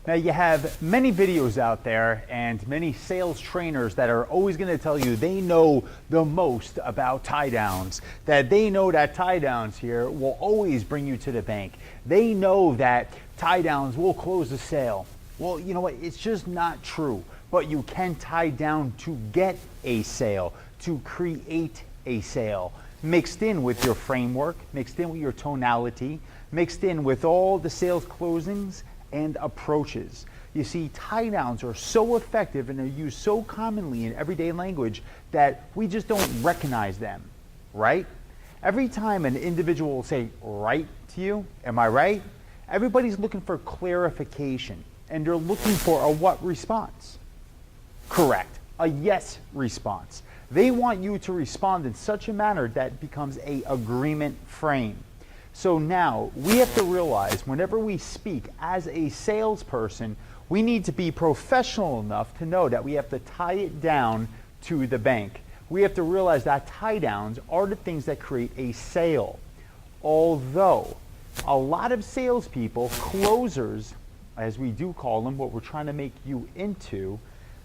Now you have many videos out there and many sales trainers that are always going to tell you they know the most about tie downs, that they know that tie downs here will always bring you to the bank. They know that tie downs will close the sale. Well, you know what? It's just not true. But you can tie down to get a sale, to create a sale, mixed in with your framework, mixed in with your tonality, mixed in with all the sales closings and approaches. You see, tie downs are so effective and they're used so commonly in everyday language that we just don't recognize them, right? Every time an individual will say right to you, am I right? Everybody's looking for clarification and they're looking for a what response? Correct, a yes response. They want you to respond in such a manner that becomes an agreement frame. So now we have to realize whenever we speak as a salesperson, we need to be professional enough to know that we have to tie it down to the bank. We have to realize that tie downs are the things that create a sale. Although a lot of salespeople, closers, as we do call them, what we're trying to make you into,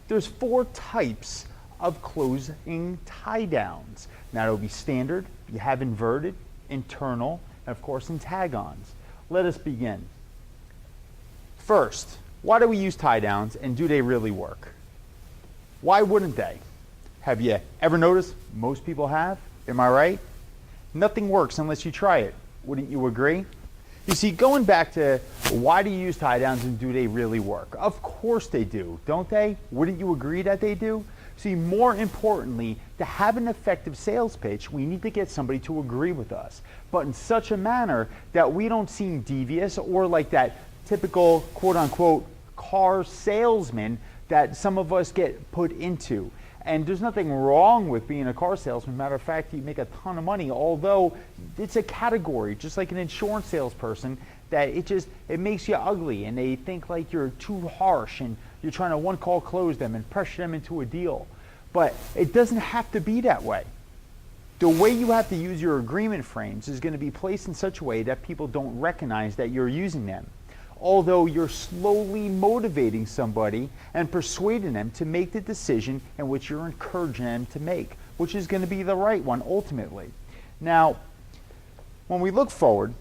there's 4 types of closing tie downs. Now it'll be standard, you have inverted, internal, and of course in tag-ons. Let us begin. First, why do we use tie downs and do they really work? Why wouldn't they? Have you ever noticed? Most people have, am I right? Nothing works unless you try it. Wouldn't you agree? You see, going back to why do you use tie downs and do they really work? Of course they do, don't they? Wouldn't you agree that they do? See, more importantly, to have an effective sales pitch, we need to get somebody to agree with us, but in such a manner that we don't seem devious or like that typical quote-unquote car salesman that some of us get put into. And there's nothing wrong with being a car salesman. Matter of fact, you make a ton of money, although it's a category, just like an insurance salesperson, that it makes you ugly and they think like you're too harsh and you're trying to one call close them and pressure them into a deal. But it doesn't have to be that way. The way you have to use your agreement frames is going to be placed in such a way that people don't recognize that you're using them. Although you're slowly motivating somebody and persuading them to make the decision in which you're encouraging them to make, which is going to be the right one ultimately. Now, when we look forward,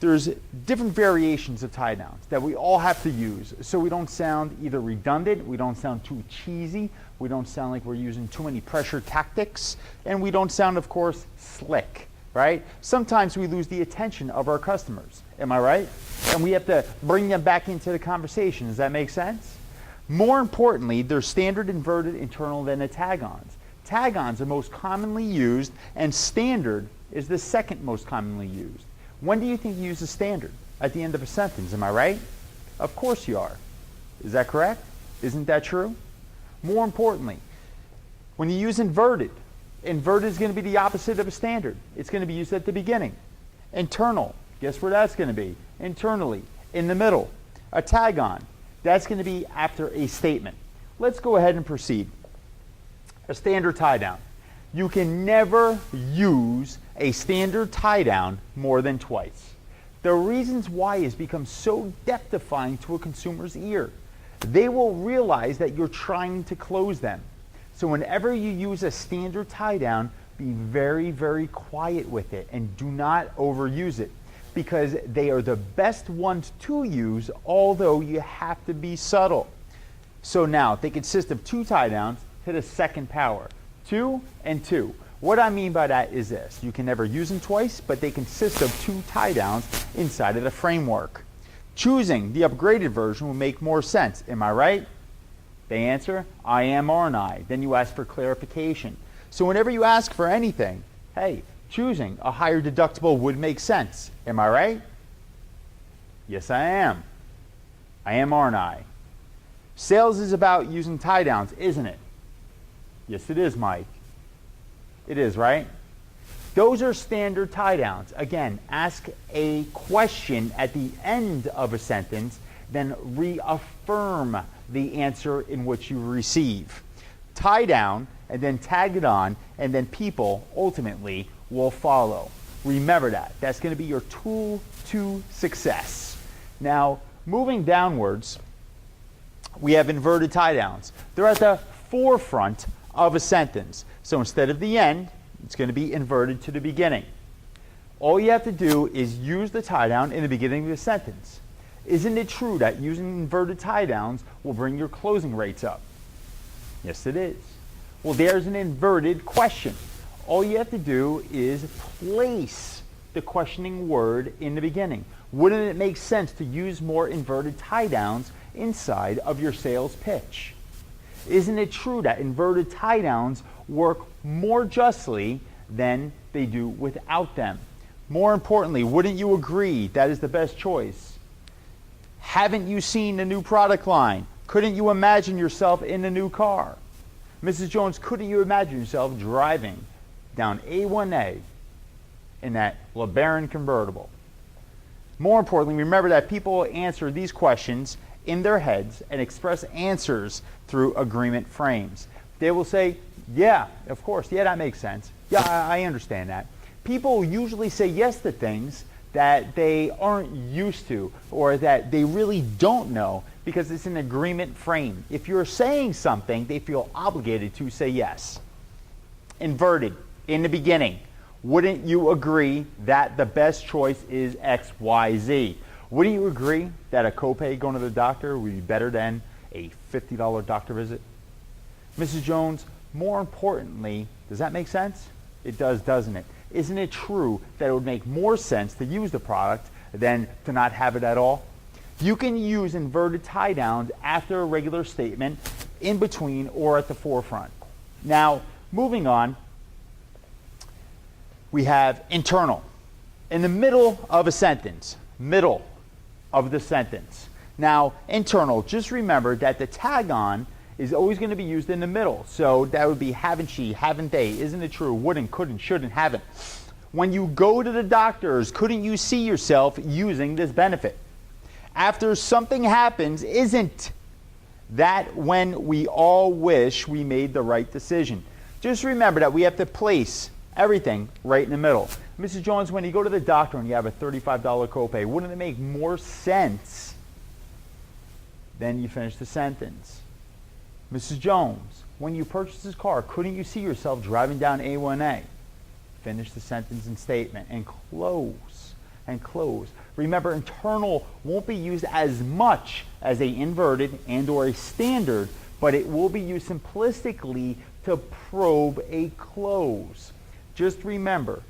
there's different variations of tie downs that we all have to use so we don't sound either redundant, we don't sound too cheesy, we don't sound like we're using too many pressure tactics, and we don't sound, of course, slick, right? Sometimes we lose the attention of our customers, am I right? And we have to bring them back into the conversation. Does that make sense? More importantly, there's standard, inverted, internal, then the tag-ons. Tag-ons are most commonly used, and standard is the second most commonly used. When do you think you use the standard? At the end of a sentence, am I right? Of course you are. Is that correct? Isn't that true? More importantly, when you use inverted, inverted is going to be the opposite of a standard. It's going to be used at the beginning. Internal, guess where that's going to be? Internally, in the middle. A tag-on, that's going to be after a statement. Let's go ahead and proceed. A standard tie-down. You can never use a standard tie-down more than twice. The reasons why is become so death-defying to a consumer's ear. They will realize that you're trying to close them. So whenever you use a standard tie-down, be very, very quiet with it and do not overuse it because they are the best ones to use, although you have to be subtle. So now they consist of 2 tie-downs to the second power. 2 and 2. What I mean by that is this. You can never use them twice, but they consist of 2 tie-downs inside of the framework. Choosing the upgraded version will make more sense. Am I right? They answer, I am, aren't I? Then you ask for clarification. So whenever you ask for anything, hey, choosing a higher deductible would make sense. Am I right? Yes, I am. I am, aren't I? Sales is about using tie downs, isn't it? Yes, it is, Mike. It is, right? Those are standard tie downs. Again, ask a question at the end of a sentence, then reaffirm the answer in which you receive. Tie down and then tag it on, and then people ultimately will follow. Remember that. That's going to be your tool to success. Now, moving downwards, we have inverted tie downs. They're at the forefront of a sentence. So instead of the end, it's going to be inverted to the beginning. All you have to do is use the tie down in the beginning of the sentence. Isn't it true that using inverted tie downs will bring your closing rates up? Yes, it is. Well, there's an inverted question. All you have to do is place the questioning word in the beginning. Wouldn't it make sense to use more inverted tie downs inside of your sales pitch? Isn't it true that inverted tie downs work more justly than they do without them? More importantly, wouldn't you agree that is the best choice? Haven't you seen the new product line? Couldn't you imagine yourself in the new car? Mrs. Jones, couldn't you imagine yourself driving down A1A in that LeBaron convertible? More importantly, remember that people answer these questions in their heads and express answers through agreement frames. They will say, yeah, of course, yeah, that makes sense. Yeah, I understand that. People usually say yes to things that they aren't used to or that they really don't know because it's an agreement frame. If you're saying something, they feel obligated to say yes. Inverted, in the beginning. Wouldn't you agree that the best choice is X, Y, Z? Wouldn't you agree that a copay going to the doctor would be better than a $50 doctor visit? Mrs. Jones, more importantly, does that make sense? It does, doesn't it? Isn't it true that it would make more sense to use the product than to not have it at all? You can use inverted tie downs after a regular statement, in between, or at the forefront. Now, moving on, we have internal. In the middle of a sentence, middle of the sentence. Now, internal, just remember that the tag on is always going to be used in the middle. So that would be haven't she, haven't they, isn't it true, wouldn't, couldn't, shouldn't, haven't. When you go to the doctors, couldn't you see yourself using this benefit? After something happens, isn't that when we all wish we made the right decision? Just remember that we have to place everything right in the middle. Mrs. Jones, when you go to the doctor and you have a $35 copay, wouldn't it make more sense than you finish the sentence? Mrs. Jones, when you purchase this car, couldn't you see yourself driving down A1A? Finish the sentence and statement and close and close. Remember, internal won't be used as much as a inverted and or a standard, but it will be used simplistically to probe a close. Just remember,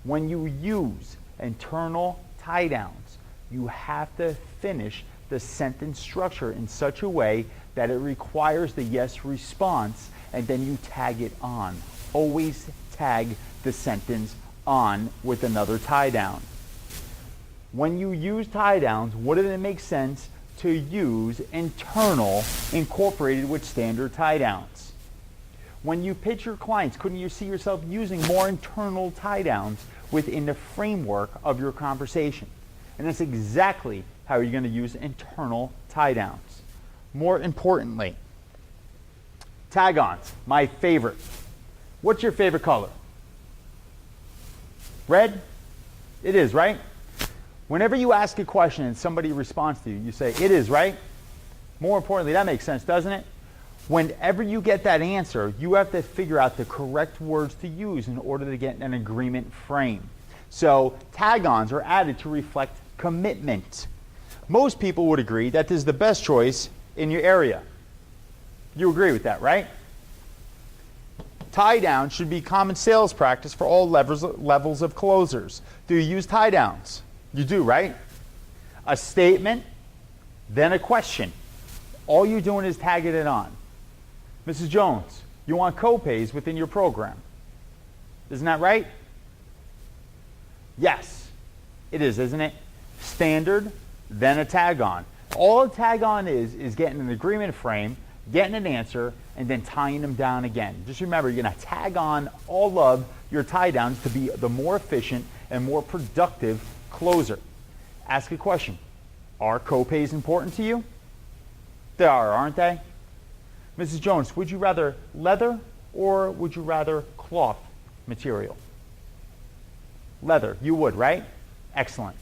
when you use internal tie downs, you have to finish the sentence structure in such a way that it requires the yes response, and then you tag it on. Always tag the sentence on with another tie down. When you use tie downs, wouldn't it make sense to use internal incorporated with standard tie downs? When you pitch your clients, couldn't you see yourself using more internal tie downs within the framework of your conversation? And that's exactly how you're going to use internal tie downs. More importantly, tag-ons, my favorite. What's your favorite color? Red? It is, right? Whenever you ask a question and somebody responds to you, you say, it is, right? More importantly, that makes sense, doesn't it? Whenever you get that answer, you have to figure out the correct words to use in order to get an agreement frame. So tag-ons are added to reflect commitment. Most people would agree that this is the best choice in your area. You agree with that, right? Tie down should be common sales practice for all levels of closers. Do you use tie downs? You do, right? A statement, then a question. All you're doing is tagging it on. Mrs. Jones, you want copays within your program. Isn't that right? Yes, it is, isn't it? Standard, then a tag on. All a tag on is getting an agreement frame, getting an answer, and then tying them down again. Just remember, you're going to tag on all of your tie downs to be the more efficient and more productive closer. Ask a question. Are copays important to you? They are, aren't they? Mrs. Jones, would you rather leather or would you rather cloth material? Leather. You would, right? Excellent.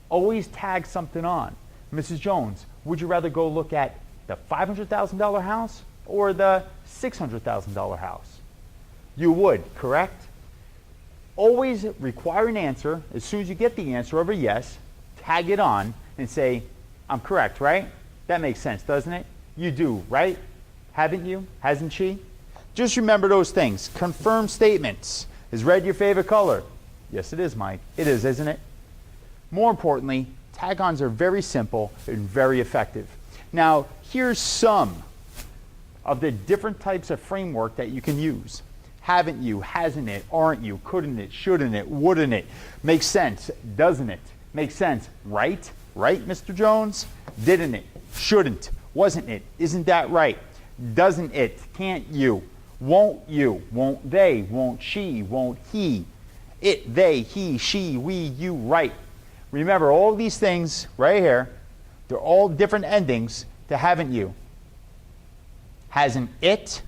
Always tag something on. Mrs. Jones, would you rather go look at The $500,000 house or the $600,000 house? You would, correct? Always require an answer. As soon as you get the answer of a yes, tag it on and say, I'm correct, right? That makes sense, doesn't it? You do, right? Haven't you? Hasn't she? Just remember those things. Confirm statements. Is red your favorite color? Yes, it is, Mike. It is, isn't it? More importantly, tag-ons are very simple and very effective. Now, here's some of the different types of framework that you can use. Haven't you, hasn't it, aren't you, couldn't it, shouldn't it, wouldn't it? Makes sense, doesn't it? Makes sense, right? Right, Mr. Jones? Didn't it? Shouldn't? Wasn't it? Isn't that right? Doesn't it? Can't you? Won't you? Won't they? Won't she? Won't he? It, they, he, she, we, you, right. Remember, all these things right here, they're all different endings to haven't you. Hasn't it?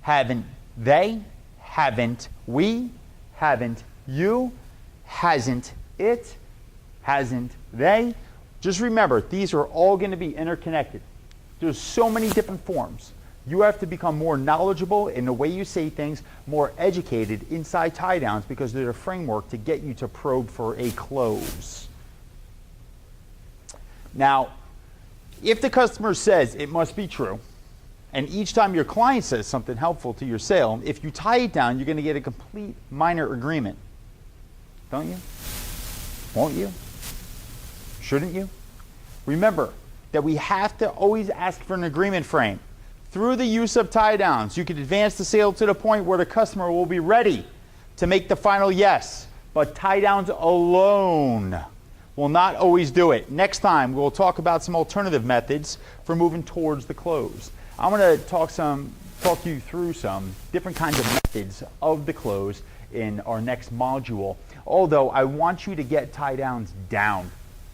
Haven't they? Haven't we? Haven't you? Hasn't it? Hasn't they? Just remember, these are all going to be interconnected. There's so many different forms. You have to become more knowledgeable in the way you say things, more educated inside tie downs because they're a framework to get you to probe for a close. Now, if the customer says it must be true, and each time your client says something helpful to your sale, if you tie it down, you're going to get a complete minor agreement. Don't you? Won't you? Shouldn't you? Remember that we have to always ask for an agreement frame. Through the use of tie downs, you can advance the sale to the point where the customer will be ready to make the final yes. But tie downs alone will not always do it. Next time, we'll talk about some alternative methods for moving towards the close. I'm going to talk you through some different kinds of methods of the close in our next module. Although I want you to get tie downs down,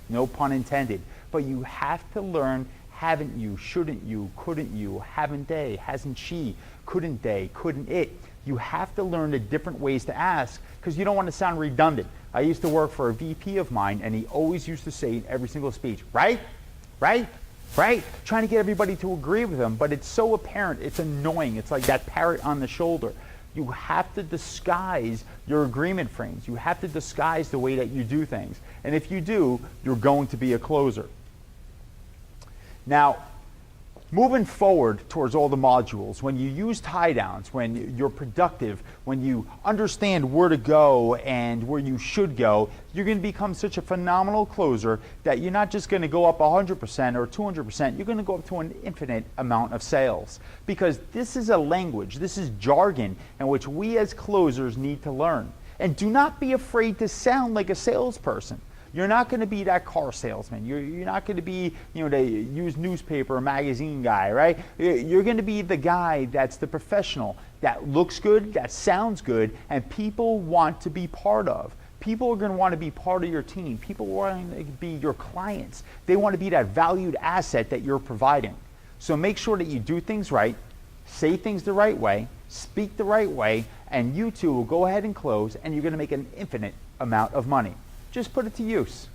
no pun intended. But you have to learn haven't you, shouldn't you, couldn't you, haven't they, hasn't she, couldn't they, couldn't it. You have to learn the different ways to ask because you don't want to sound redundant. I used to work for a VP of mine and he always used to say in every single speech, right, right, right, trying to get everybody to agree with him, but it's so apparent, it's annoying. It's like that parrot on the shoulder. You have to disguise your agreement frames. You have to disguise the way that you do things. And if you do, you're going to be a closer. Now, moving forward towards all the modules, when you use tie downs, when you're productive, when you understand where to go and where you should go, you're going to become such a phenomenal closer that you're not just going to go up 100% or 200%, you're going to go up to an infinite amount of sales. Because this is a language, this is jargon in which we as closers need to learn. And do not be afraid to sound like a salesperson. You're not going to be that car salesman. You're not going to be, the used newspaper or magazine guy, right? You're going to be the guy that's the professional, that looks good, that sounds good, and people want to be part of. People are going to want to be part of your team. People want to be your clients. They want to be that valued asset that you're providing. So make sure that you do things right, say things the right way, speak the right way, and you too will go ahead and close, and you're going to make an infinite amount of money. Just put it to use.